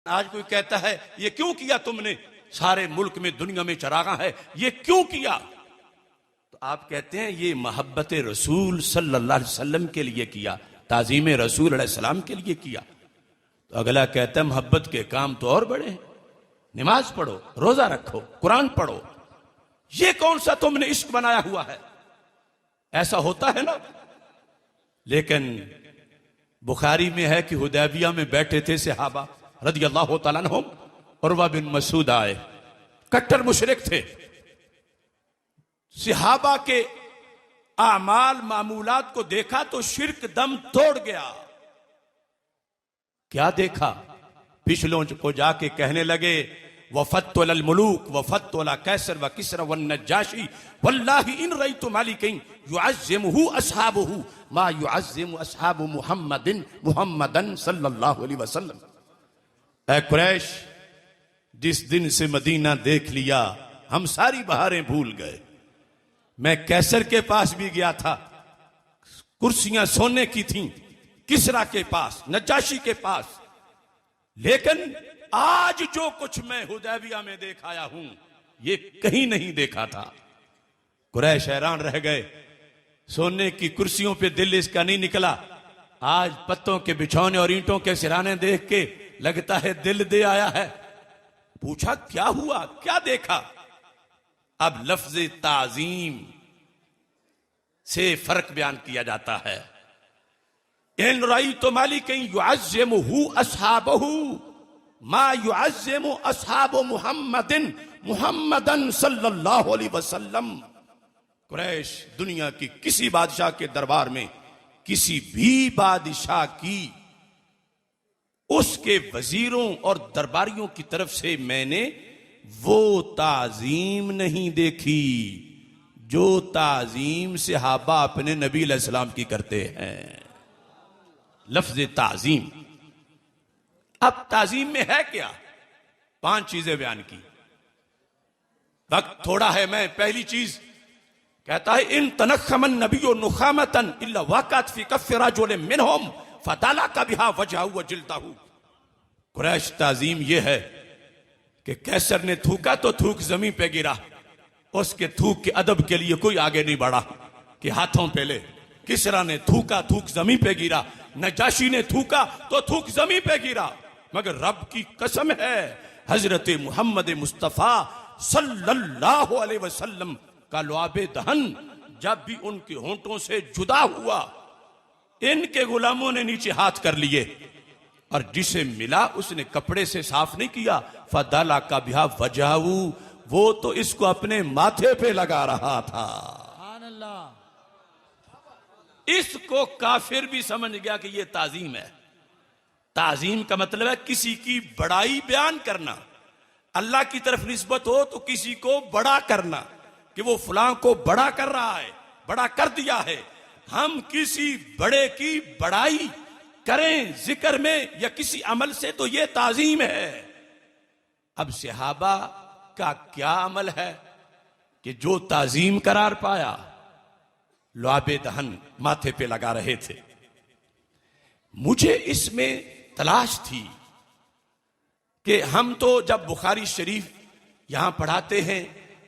आज कोई कहता है ये क्यों किया तुमने, सारे मुल्क में दुनिया में चरागा है, ये क्यों किया? तो आप कहते हैं ये मोहब्बत रसूल सल्लल्लाहु अलैहि वसल्लम के लिए किया, ताजीम रसूल अलैहि सलाम के लिए किया। तो अगला कहता है मोहब्बत के काम तो और बड़े हैं, नमाज पढ़ो, रोजा रखो, कुरान पढ़ो, ये कौन सा तुमने इश्क बनाया हुआ है? ऐसा होता है ना। लेकिन बुखारी में है कि हुदैबिया में बैठे थे सहाबा रदियल्लाहु तआला अन्हुम, उरवा बिन मसूद आए, कट्टर मुशरिक थे। सहाबा के आमाल मामूलात को देखा तो शिर्क दम तोड़ गया। क्या देखा? पिछलों को जाके कहने लगे वफत्तुल मुलूक वफत्तुल कैसर व किसरा व नज्जाशी वल्लाहि इन रईतु मालिकिन युअज़्ज़िमुहु अस्हाबुहु मा युअज़्ज़िमु अस्हाबु मुहम्मदन सल्लल्लाहु अलैहि वसल्लम। ऐ कुरैश, जिस दिन से मदीना देख लिया हम सारी बहारें भूल गए। मैं कैसर के पास भी गया था, कुर्सियां सोने की थीं, किसरा के पास, नज्जाशी के पास, लेकिन आज जो कुछ मैं हुदैबिया में देख आया हूं ये कहीं नहीं देखा था। कुरैश हैरान रह गए, सोने की कुर्सियों पे दिल इसका नहीं निकला, आज पत्तों के बिछौने और ईंटों के सिराने देख के लगता है दिल दे आया है। पूछा क्या हुआ, क्या देखा? अब लफ्ज ताजीम से फर्क बयान किया जाता है। इन रईतु मालिकिन युअज़्ज़िमुहु अस्हाबहु मा युअज़्ज़िमु अस्हाबु मुहम्मदन सल्लल्लाहु अलैहि वसल्लम। कुरैश दुनिया की किसी बादशाह के दरबार में किसी भी बादशाह की उसके वजीरों और दरबारियों की तरफ से मैंने वो ताजीम नहीं देखी जो ताजीम सहाबा अपने नबी अलैहि सलाम की करते हैं। लफ्ज ताजीम। अब ताजीम में है क्या? 5 चीजें बयान की, वक्त थोड़ा है। मैं पहली चीज कहता है इन तनखमन नबियो नुखामतन इल्ला वाक़अत फी कफ़्फ़ि रजुलिन मिनहुम फताला का बिहा वजहहु व जिल्दहु। कुरैश ताजीम यह है कि कैसर ने थूका तो थूक जमीन पे गिरा, उसके थूक के अदब के लिए कोई आगे नहीं बढ़ा कि हाथों पे ले। किसरा ने थूका, थूक जमीन पे गिरा, नजाशी ने थूका तो थूक जमीन पे गिरा। मगर रब की कसम है हजरत मुहम्मद मुस्तफा सल्लल्लाहु अलैहि वसल्लम का लुआबे दहन जब भी उनके होंठों से जुदा हुआ, इनके गुलामों ने नीचे हाथ कर लिए और जिसे मिला उसने कपड़े से साफ नहीं किया। फदाला का बिहा वजहू, वो तो इसको अपने माथे पे लगा रहा था। इसको काफिर भी समझ गया कि ये ताजीम है। ताजीम का मतलब है किसी की बड़ाई बयान करना, अल्लाह की तरफ निस्बत हो तो किसी को बड़ा करना कि वो फलां को बड़ा कर रहा है, बड़ा कर दिया है। हम किसी बड़े की बड़ाई करें जिक्र में या किसी अमल से तो ये ताजीम है। अब सहाबा का क्या अमल है कि जो ताजीम करार पाया, लुआबे दहन माथे पे लगा रहे थे। मुझे इसमें तलाश थी कि हम तो जब बुखारी शरीफ यहां पढ़ाते हैं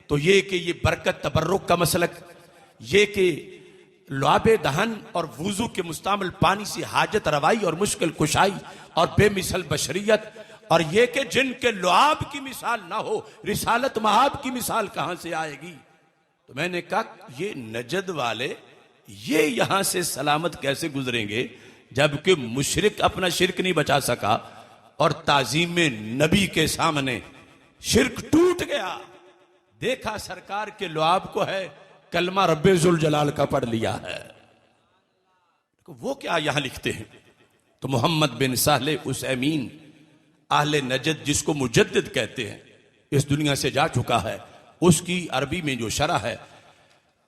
तो ये कि ये बरकत तबर्रुक का मसलक, ये कि लुआबे दहन और वुजू के मुस्तामिल पानी से हाजत रवाई और मुश्किल कुशाई और बेमिसल बशरियत, और ये कि जिनके लुआब की मिसाल ना हो रिसालत महाब की मिसाल कहां से आएगी? तो मैंने कहा ये नजद वाले ये यहां से सलामत कैसे गुजरेंगे जबकि मुशरिक अपना शिरक नहीं बचा सका और ताजीम में नबी के सामने शिरक टूट गया। देखा सरकार के लुआब को है, कलमा रब्बे जुल जलाल का पढ़ लिया है। वो क्या यहां लिखते हैं? तो मोहम्मद बिन साले उसैमीन आहले नजद, जिसको मुजद्दिद कहते हैं, इस दुनिया से जा चुका है, उसकी अरबी में जो शरह है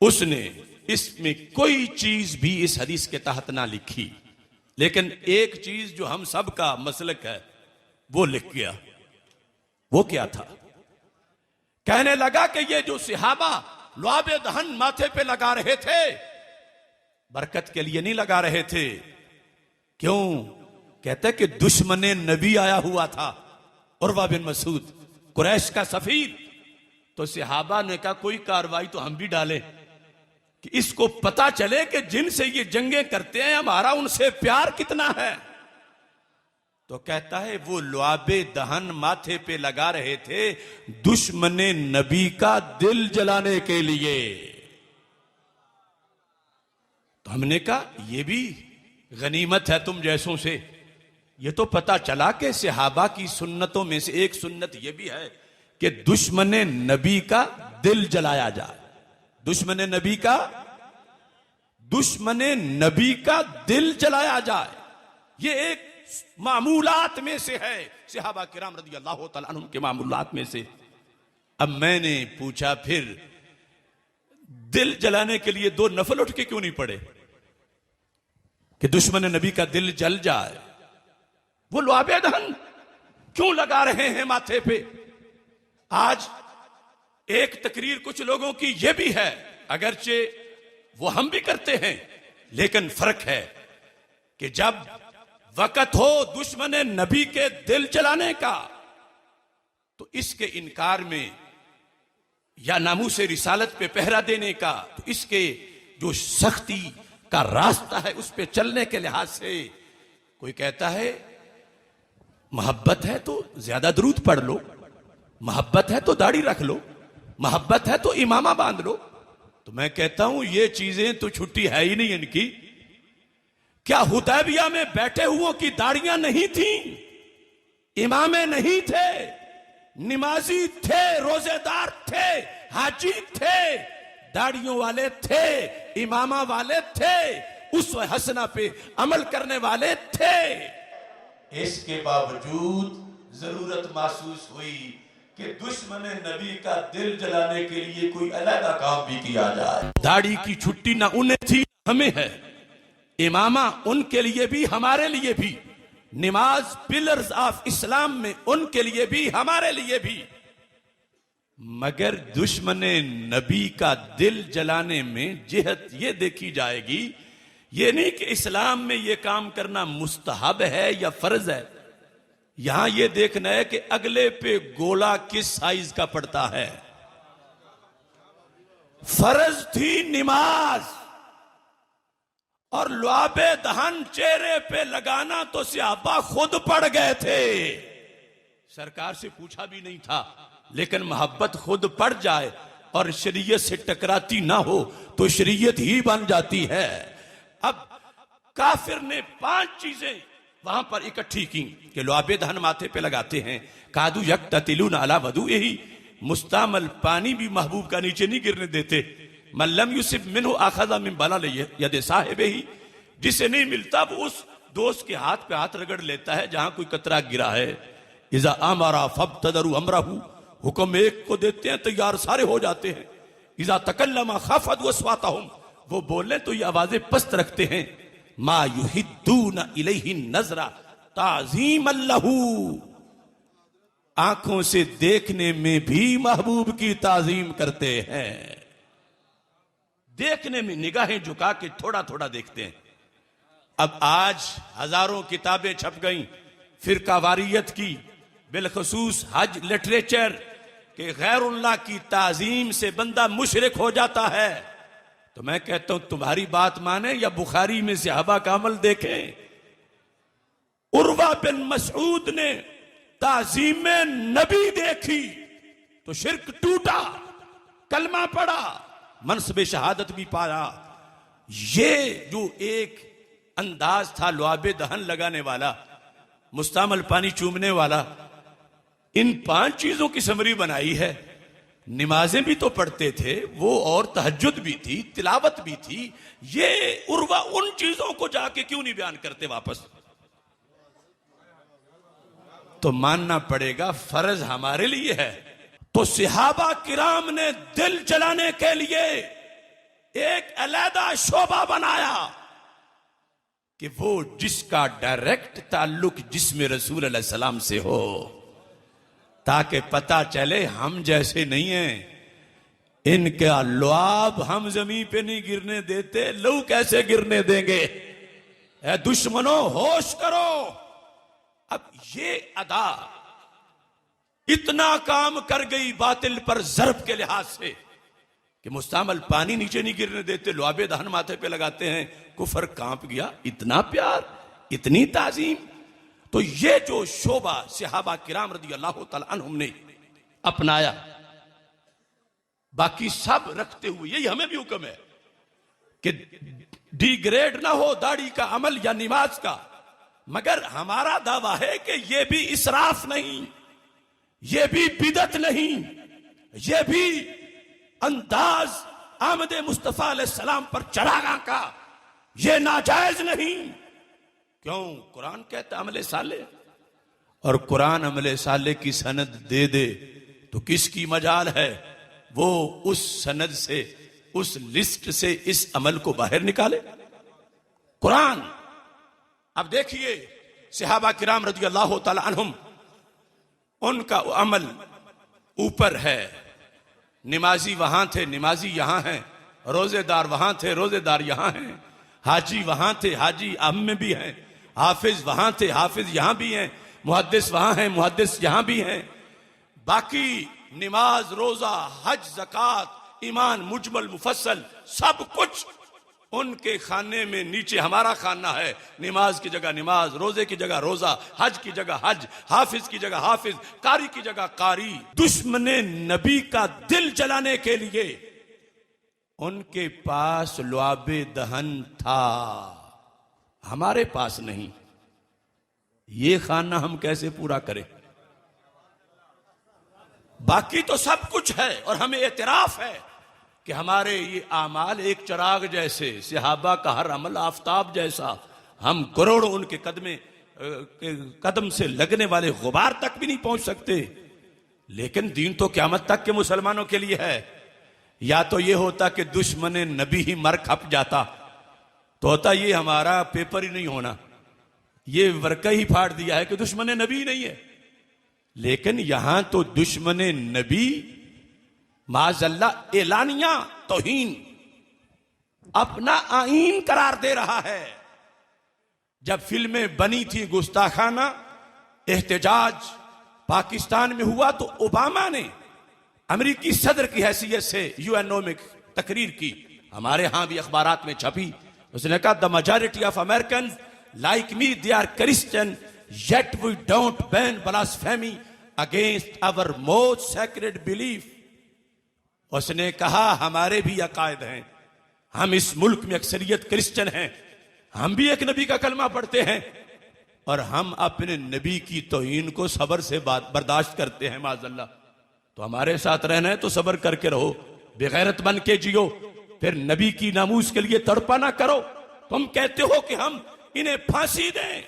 उसने इसमें कोई चीज भी इस हदीस के तहत ना लिखी, लेकिन एक चीज जो हम सब का मसलक है वो लिख गया। वो क्या था? कहने लगा कि ये जो सहाबा लुआबे दहन माथे पे लगा रहे थे बरकत के लिए नहीं लगा रहे थे। क्यों? कहते कि दुश्मने नबी आया हुआ था उर्वा बिन मसूद कुरैश का सफीर। तो सहाबा ने कहा कोई कार्रवाई तो हम भी डालें कि इसको पता चले कि जिनसे ये जंगें करते हैं हमारा उनसे प्यार कितना है। तो कहता है वो लुआबे दहन माथे पे लगा रहे थे दुश्मने नबी का दिल जलाने के लिए। तो हमने कहा ये भी गनीमत है तुम जैसों से। ये तो पता चला कि सहाबा की सुन्नतों में से एक सुन्नत ये भी है कि दुश्मने नबी का दिल जलाया जाए। दुश्मने नबी का दिल जलाया जाए, ये एक मामूलात में से है, सहाबा किराम रज़ी अल्लाह तआला अन्हुम के मामूलात में से। अब मैंने पूछा फिर दिल जलाने के लिए दो नफल उठ के क्यों नहीं पड़े कि दुश्मन नबी का दिल जल जाए? वो लुआबे दहन क्यों लगा रहे हैं माथे पे? आज एक तकरीर कुछ लोगों की यह भी है, अगरचे वो हम भी करते हैं, लेकिन फर्क है कि जब वक़्त हो दुश्मन नबी के दिल जलाने का तो इसके इनकार में या नामूस रिसालत पे पहरा देने का, तो इसके जो सख्ती का रास्ता है उस पे चलने के लिहाज से कोई कहता है मोहब्बत है तो ज्यादा दरूद पढ़ लो, मोहब्बत है तो दाढ़ी रख लो, मोहब्बत है तो इमामा बांध लो। तो मैं कहता हूं ये चीजें तो छुट्टी है ही नहीं इनकी। क्या हुदैबिया में बैठे हुओं की दाढ़ियां नहीं थी, इमामे नहीं थे, नमाजी थे, रोजेदार थे, हाजी थे, दाढ़ियों वाले थे, इमामा वाले थे, उस हसना पे अमल करने वाले थे। इसके बावजूद जरूरत महसूस हुई कि दुश्मन नबी का दिल जलाने के लिए कोई अलग काम भी किया जाए। दाढ़ी की छुट्टी ना उन्हें थी हमें है, इमामा उनके लिए भी हमारे लिए भी, नमाज पिलर्स ऑफ इस्लाम में उनके लिए भी हमारे लिए भी। मगर दुश्मन नबी का दिल जलाने में जिहत ये देखी जाएगी, ये नहीं कि इस्लाम में ये काम करना मुस्तहब है या फर्ज है। यहां ये देखना है कि अगले पे गोला किस साइज का पड़ता है। फर्ज थी नमाज और लुआबे दहन चेहरे पे लगाना तो सहाबा खुद पड़ गए थे, सरकार से पूछा भी नहीं था। लेकिन मोहब्बत खुद पड़ जाए और शरीयत से टकराती ना हो तो शरीयत ही बन जाती है। अब काफिर ने 5 चीजें वहां पर इकट्ठी की कि लुआबे दहन माथे पे लगाते हैं, कादू यक्ततिलून अला वदू, यही मुस्तामल पानी भी महबूब का नीचे नहीं गिरने देते। मल्लम यूसिफ मिन्हु आखज़ा मिन बला यदे साहिबे ही, जिसे नहीं मिलता वो उस दोस्त के हाथ पे हाथ रगड़ लेता है जहां कोई कतरा गिरा है। इज़ा अमरा फब्तदरू अमरहू, हुक्म एक को देते हैं तैयार सारे हो जाते हैं। इज़ा तकल्लमा खफद वस्वातहुम, वो बोले तो ये आवाजें पस्त रखते हैं। मा युहिद्दून इलैहि नजरा ताज़ीमन लहू, आंखों से देखने में भी महबूब की ताजीम करते हैं, देखने में निगाहें झुका के थोड़ा थोड़ा देखते हैं। अब आज हजारों किताबें छप गई फिरकावारियत की, बिलखसूस हज लिटरेचर के गैरुल्लाह की ताजीम से बंदा मुशरिक हो जाता है। तो मैं कहता हूं तुम्हारी बात माने या बुखारी में सहाबा का अमल देखें। उर्वा बिन मसऊद ने ताजीम नबी देखी तो शिर्क टूटा, कलमा पड़ा, मनसब शहादत भी पाया। ये जो एक अंदाज था लुआबे दहन लगाने वाला, मुस्तामल पानी चूमने वाला, इन 5 चीजों की समरी बनाई है। नमाजें भी तो पढ़ते थे वो, और तहज्जुद भी थी, तिलावत भी थी। ये उर्वा उन चीजों को जाके क्यों नहीं बयान करते वापस? तो मानना पड़ेगा फर्ज हमारे लिए है। तो सहाबा किराम ने दिल जलाने के लिए एक अलहदा शोबा बनाया कि वो जिसका डायरेक्ट ताल्लुक जिस्म रसूल अलैहि सलाम से हो, ताकि पता चले हम जैसे नहीं हैं, इनका लुआब हम जमीन पे नहीं गिरने देते, लहू कैसे गिरने देंगे? ए दुश्मनों होश करो। अब ये अदा इतना काम कर गई बातिल पर ज़र्ब के लिहाज से कि मुस्तमल पानी नीचे नहीं गिरने देते, लुआबे दहन माथे पे लगाते हैं, कुफर कांप गया। इतना प्यार, इतनी ताजीम। तो ये जो शोबा सहाबा किराम रज़ी अल्लाह तआला अन्हुम ने अपनाया, बाकी सब रखते हुए, यही हमें भी हुक्म है कि डिग्रेड ना हो दाढ़ी का अमल या नमाज का। मगर हमारा दावा है कि यह भी इसराफ नहीं, यह भी बिदत नहीं, यह भी अंदाज आमद मुस्तफा अलैहिस्सलाम पर चढ़ागा का यह नाजायज नहीं। क्यों? कुरान कहता अमले साले, और कुरान अमले साले की सनद दे दे तो किसकी मजाल है वो उस सनद से, उस लिस्ट से इस अमल को बाहर निकाले? कुरान। अब देखिए सहाबा किराम रज़ी अल्लाह तआला अन्हुम, उनका अमल ऊपर है। नमाजी वहां थे, नमाजी यहां हैं, रोजेदार वहां थे, रोजेदार यहां हैं, हाजी वहां थे, हाजी अब में भी हैं, हाफिज वहां थे, हाफिज यहां भी हैं, मुहद्दिस वहां हैं, मुहद्दिस यहां भी हैं। बाकी नमाज, रोजा, हज, ज़कात, ईमान, मुजमल, मुफस्सल, सब कुछ उनके खाने में नीचे हमारा खाना है। नमाज की जगह नमाज, रोजे की जगह रोजा, हज की जगह हज, हाफिज की जगह हाफिज, कारी की जगह कारी। दुश्मने नबी का दिल जलाने के लिए उनके पास लुआबे दहन था, हमारे पास नहीं। ये खाना हम कैसे पूरा करें? बाकी तो सब कुछ है और हमें एतराफ है कि हमारे ये आमाल एक चिराग जैसे, सहाबा का हर अमल आफताब जैसा। हम करोड़ों उनके कदम से लगने वाले गुबार तक भी नहीं पहुंच सकते। लेकिन दीन तो क़यामत तक के मुसलमानों के लिए है। या तो ये होता कि दुश्मन नबी ही मर खप जाता, तो होता ये हमारा पेपर ही नहीं होना, ये वर्का ही फाड़ दिया है कि दुश्मन नबी नहीं है। लेकिन यहां तो दुश्मन नबी माजल्ला एलानिया तौहीन अपना आईन करार दे रहा है। जब फिल्में बनी थी गुस्ताखाना, एहतजाज पाकिस्तान में हुआ तो ओबामा ने अमेरिकी सदर की हैसियत से यूएनओ में तकरीर की, हमारे यहां भी अखबारात में छपी। उसने कहा the majority of American like me they are Christian yet we don't ban blasphemy against our most sacred belief. उसने कहा हमारे भी अकायद हैं, हम इस मुल्क में अक्सरियत क्रिश्चियन हैं, हम भी एक नबी का कलमा पढ़ते हैं और हम अपने नबी की तौहीन को सब्र से बर्दाश्त करते हैं माज़अल्लाह। तो हमारे साथ रहना है तो सब्र करके रहो, बेगैरत बन के जियो, फिर नबी की नामूस के लिए तड़पा ना करो। तुम कहते हो कि हम इन्हें फांसी दें।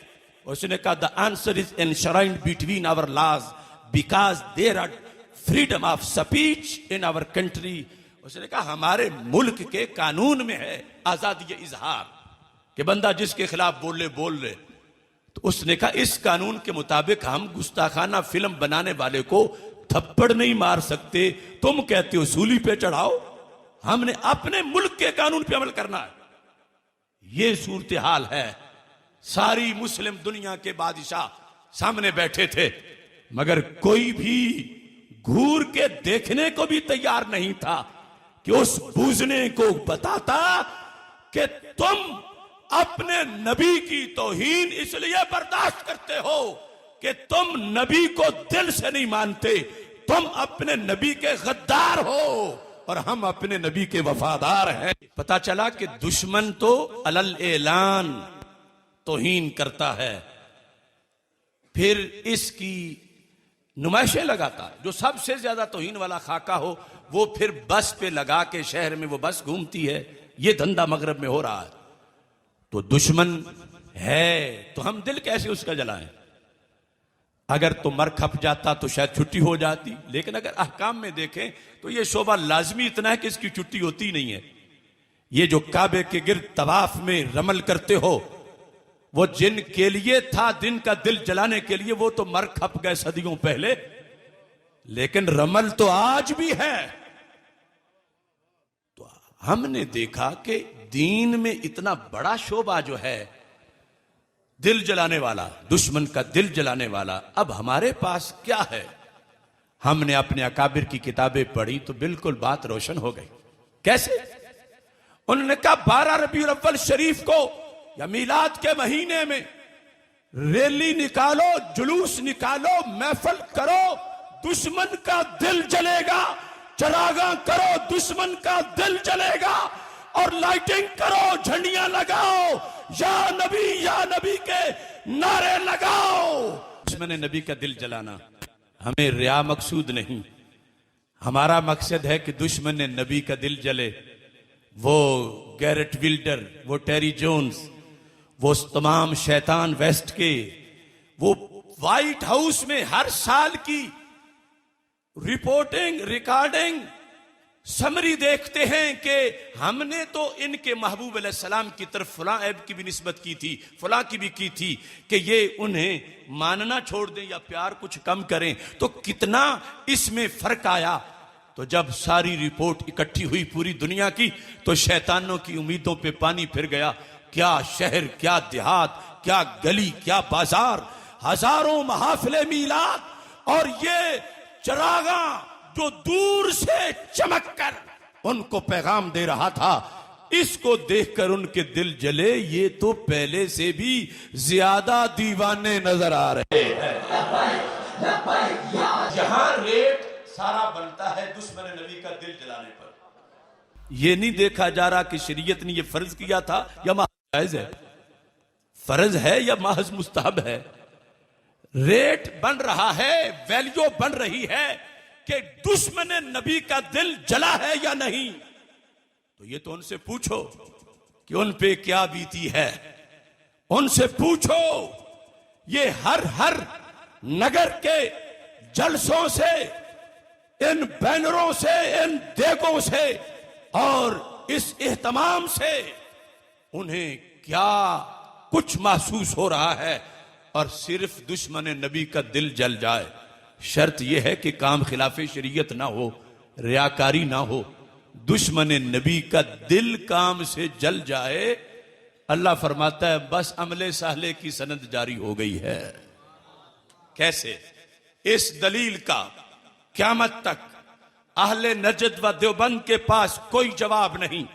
उसने कहा the answer is enshrined between our laws because there are freedom of speech in our country. उसने कहा हमारे मुल्क के कानून में है आजादी इजहार, कि बंदा जिसके खिलाफ बोल ले। तो उसने कहा इस कानून के मुताबिक हम गुस्ताखाना फिल्म बनाने वाले को थप्पड़ नहीं मार सकते। तुम कहते हो सूली पे चढ़ाओ, हमने अपने मुल्क के कानून पे अमल करना है। ये सूरत हाल है। सारी मुस्लिम दुनिया के बादशाह सामने बैठे थे, मगर कोई भी घूर के देखने को भी तैयार नहीं था कि उस बूझने को बताता कि तुम अपने नबी की तौहीन इसलिए बर्दाश्त करते हो कि तुम नबी को दिल से नहीं मानते, तुम अपने नबी के गद्दार हो और हम अपने नबी के वफादार हैं। पता चला कि दुश्मन तो अलल ऐलान तौहीन करता है, फिर इसकी नुमाइशें लगाता। जो सबसे ज्यादा तौहीन वाला खाका हो वो फिर बस पे लगा के शहर में वो बस घूमती है। ये धंधा मगरब में हो रहा है। तो दुश्मन है तो हम दिल कैसे उसका जलाएं? अगर तो मर खप जाता तो शायद छुट्टी हो जाती, लेकिन अगर अहकाम में देखें तो ये शोभा लाजमी इतना है कि इसकी छुट्टी होती नहीं है। ये जो काबे के गिर्द तवाफ में रमल करते हो, वो जिन के लिए था दिन का दिल जलाने के लिए, वो तो मर खप गए सदियों पहले, लेकिन रमल तो आज भी है। तो हमने देखा कि दीन में इतना बड़ा शोभा जो है दिल जलाने वाला, दुश्मन का दिल जलाने वाला, अब हमारे पास क्या है? हमने अपने अकाबिर की किताबें पढ़ी तो बिल्कुल बात रोशन हो गई। कैसे? उन्होंने कहा 12 रबीउल अव्वल शरीफ को या मीलाद के महीने में रैली निकालो, जुलूस निकालो, महफिल करो, दुश्मन का दिल जलेगा, चरागा करो, दुश्मन का दिल जलेगा, और लाइटिंग करो, झंडियां लगाओ, या नबी के नारे लगाओ। दुश्मन नबी का दिल जलाना हमें रिया मकसूद नहीं, हमारा मकसद है कि दुश्मन नबी का दिल जले। वो गैरेट विल्डर, वो टेरी जोन्स, वो तमाम शैतान वेस्ट के, वो व्हाइट हाउस में हर साल की रिपोर्टिंग, रिकॉर्डिंग, समरी देखते हैं कि हमने तो इनके महबूब अलैहिस्सलाम की तरफ फलां ऐब की भी निस्बत की थी, फलां की भी की थी, कि ये उन्हें मानना छोड़ दें या प्यार कुछ कम करें, तो कितना इसमें फर्क आया। तो जब सारी रिपोर्ट इकट्ठी हुई पूरी दुनिया की, तो शैतानों की उम्मीदों पे पानी फिर गया। क्या शहर, क्या देहात, क्या गली, क्या बाजार, हजारों महफिले मीलाद, और ये चरागा जो दूर से चमककर उनको पैगाम दे रहा था, इसको देखकर उनके दिल जले। ये तो पहले से भी ज्यादा दीवाने नजर आ रहे हैं। यहां रेट सारा बनता है दुश्मन नबी का दिल जलाने पर। यह नहीं देखा जा रहा कि शरीयत ने यह फर्ज किया था या महज है, फर्ज है या महज मुस्तहब है। रेट बन रहा है, वैल्यू बन रही है कि दुश्मन नबी का दिल जला है या नहीं। तो ये तो उनसे पूछो कि उन पे क्या बीती है, उनसे पूछो। ये हर नगर के जलसों से, इन बैनरों से, इन देगों से और इस एहतमाम से उन्हें क्या कुछ महसूस हो रहा है। और सिर्फ दुश्मन नबी का दिल जल जाए, शर्त यह है कि काम खिलाफ शरीयत ना हो, रियाकारी ना हो। दुश्मन नबी का दिल काम से जल जाए, अल्लाह फरमाता है बस अमले साहले की सनद जारी हो गई है। कैसे? इस दलील का क़यामत तक अहले नजद व देवबंद के पास कोई जवाब नहीं।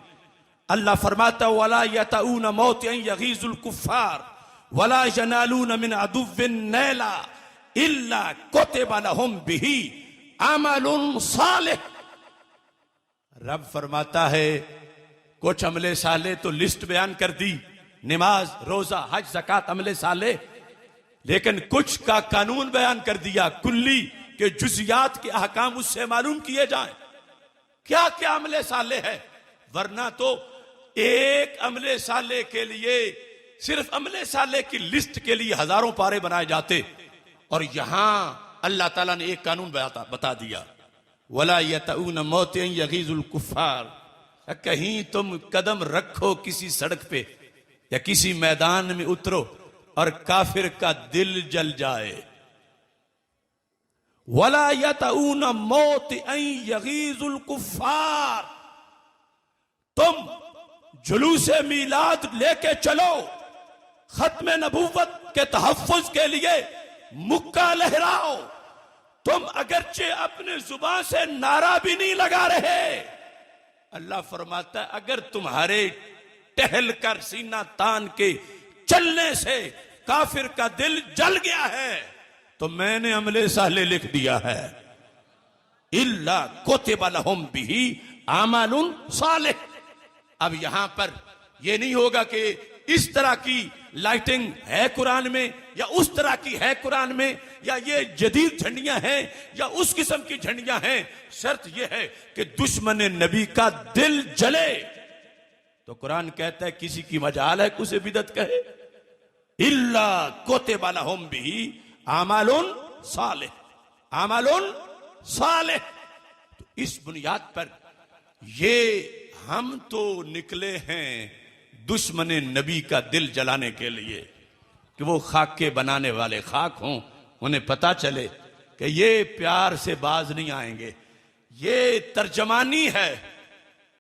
अल्लाह फरमाता वला यतऊन मौतन यगीजुल कुफ्फार वला यनालून मिन अदुव्विन नैला इल्ला कुतिबा लहुम बिही अमलुन सालिह। रब फरमाता है कुछ अमले साले तो लिस्ट बयान कर दी, नमाज, रोजा, हज, ज़कात अमले साले, लेकिन कुछ का कानून बयान कर दिया कुल्ली के जुजियात के अहकाम उससे मालूम किए जाएं। क्या क्या अमले साले है, वरना तो एक अमले साले के लिए, सिर्फ अमले साले की लिस्ट के लिए हजारों पारे बनाए जाते। और यहां अल्लाह ताला ने एक कानून बता दिया, वला यतऊन मौतन यगीजुल कुफ्फार। कहीं तुम कदम रखो किसी सड़क पे या किसी मैदान में उतरो और काफिर का दिल जल जाए, वला यतऊन मौतन यगीजुल कुफ्फार। तुम जुलूसे मीलाद लेके चलो, खत्म नबूवत के तहफ्फुज के लिए मुक्का लहराओ। तुम अगरचे अपने जुबान से नारा भी नहीं लगा रहे, अल्लाह फरमाता है अगर तुम्हारे टहल कर सीना तान के चलने से काफिर का दिल जल गया है तो मैंने अमले साले लिख दिया है, इल्ला कुतिबा लहुम बिही अमलुन सालिह। अब यहां पर यह नहीं होगा कि इस तरह की लाइटिंग है कुरान में या उस तरह की है कुरान में, या ये जदीद झंडियां हैं या उस किस्म की झंडियां हैं। शर्त यह है कि दुश्मन नबी का दिल जले। तो कुरान कहता है किसी की मजाल है उसे बिदअत कहे, इल्ला कुतिबा लहुम बिही अमलुन सालिह, अमलुन सालिह। तो इस बुनियाद पर ये हम तो निकले हैं दुश्मन नबी का दिल जलाने के लिए कि वो खाक के बनाने वाले खाक हों, उन्हें पता चले कि ये प्यार से बाज नहीं आएंगे, ये तर्जमानी है